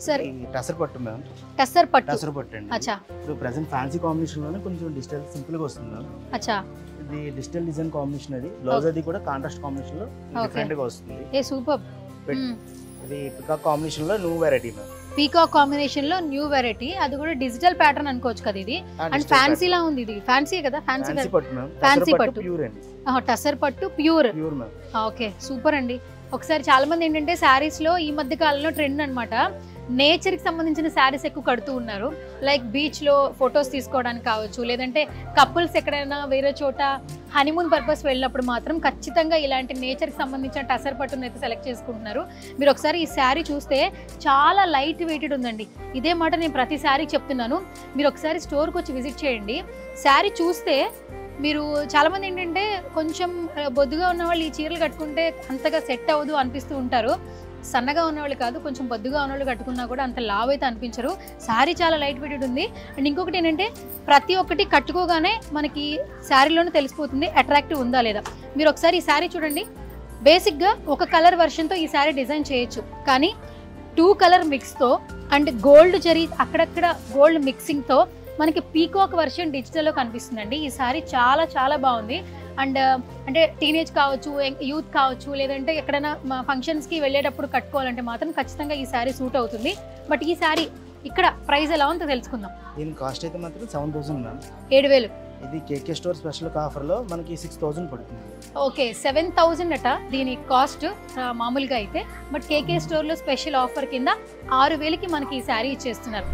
Sir tussar పట్టు ma'am. Tussar పట్టు. టసర్ పట్టు అండి. అచ్చా. ఇప్పుడు ప్రెసెంట్ ఫ్యాన్సీ కాంబినేషన్ లోనే కొంచెం డిజిటల్ సింపుల్ గా వస్తుంది మ్యామ్. అచ్చా. ఇది డిజిటల్ డిజైన్ కాంబినేషన్ అది. బ్లౌజ్ అది కూడా కాంట్రాస్ట్ కాంబినేషన్ లో డిఫరెంట్ గా వస్తుంది. ఏ సూపర్. ఇది పికాక్ కాంబినేషన్ లో new variety ma'am. Peacock combination లో న్యూ వెరైటీ, అది కూడా డిజిటల్ ప్యాటర్న్ అనుకోవచ్చు కదా ఇది. అండ్ ఫ్యాన్సీ లా ఉంది. ఇది ఫ్యాన్సీ కదా? ఫ్యాన్సీ పట్టు మ్యామ్. ఫ్యాన్సీ పట్టు ప్యూర్ అండి. టసర్ పట్టు pure. Pure ma'am. Okay super అండి. ఒకసారి చాలా మంది ఏంటంటే శారీస్ లో ఈ మధ్య కాలంలో ట్రెండ్ అన్నమాట, నేచర్ కి సంబంధించిన శారీస్ ఎక్కువ కడుతూ ఉన్నారు. లైక్ బీచ్ లో ఫొటోస్ తీసుకోవడానికి కావచ్చు, లేదంటే కపుల్స్ ఎక్కడైనా వేరే చోట హనీమూన్ పర్పస్ వెళ్ళినప్పుడు మాత్రం ఖచ్చితంగా ఇలాంటి నేచర్ కి సంబంధించిన టసర్ పట్టును అయితే సెలెక్ట్ చేసుకుంటున్నారు. మీరు ఒకసారి ఈ శారీ చూస్తే చాలా లైట్ వెయిటెడ్ ఉందండి. ఇదే మాట నేను ప్రతి శారీకి చెప్తున్నాను. మీరు ఒకసారి స్టోర్కి వచ్చి విజిట్ చేయండి. శారీ చూస్తే మీరు చాలామంది ఏంటంటే కొంచెం బొద్దుగా ఉన్న వాళ్ళు ఈ చీరలు కట్టుకుంటే అంతగా సెట్ అవ్వదు అనిపిస్తూ ఉంటారు. సన్నగా ఉన్నవాళ్ళు కాదు, కొంచెం బొద్దుగా ఉన్నవాళ్ళు కట్టుకున్నా కూడా అంత లావ్ అయితే అనిపించరు. శారీ చాలా లైట్ వెయిటెడ్ ఉంది. అండ్ ఇంకొకటి ఏంటంటే ప్రతి ఒక్కటి కట్టుకోగానే మనకి శారీలోనే తెలిసిపోతుంది అట్రాక్టివ్ ఉందా లేదా. మీరు ఒకసారి ఈ శారీ చూడండి. బేసిక్గా ఒక కలర్ వర్షన్తో ఈ శారీ డిజైన్ చేయొచ్చు, కానీ 2 కలర్ మిక్స్తో అండ్ గోల్డ్ జరీ అక్కడక్కడ గోల్డ్ మిక్సింగ్తో మనకి పీకాక్ వర్షన్ డిజిటల్లో కనిపిస్తుందండి. ఈ శారీ చాలా చాలా బాగుంది. అండ్ అంటే టీనేజ్ కావచ్చు, యూత్ కావచ్చు, లేదంటే ఎక్కడైనా ఫంక్షన్స్కి వెళ్ళేటప్పుడు కట్టుకోవాలంటే మాత్రం ఖచ్చితంగా ఈ శారీ సూట్ అవుతుంది. బట్ ఈ శారీ ఇక్కడ ప్రైస్ ఎలా ఉందో తెలుసుకుందాం. దీని కాస్ట్ అయితే మాత్రం 7000 మ్యామ్. 7000. ఇది కేకే స్టోర్ స్పెషల్ ఆఫర్లో మనకి 6000 పడుతుంది. ఓకే 7000 అట దీని కాస్ట్ మామూలుగా అయితే. బట్ కేకే స్టోర్లో స్పెషల్ ఆఫర్ కింద 6000కి మనకి ఈ శారీ ఇచ్చేస్తున్నారు.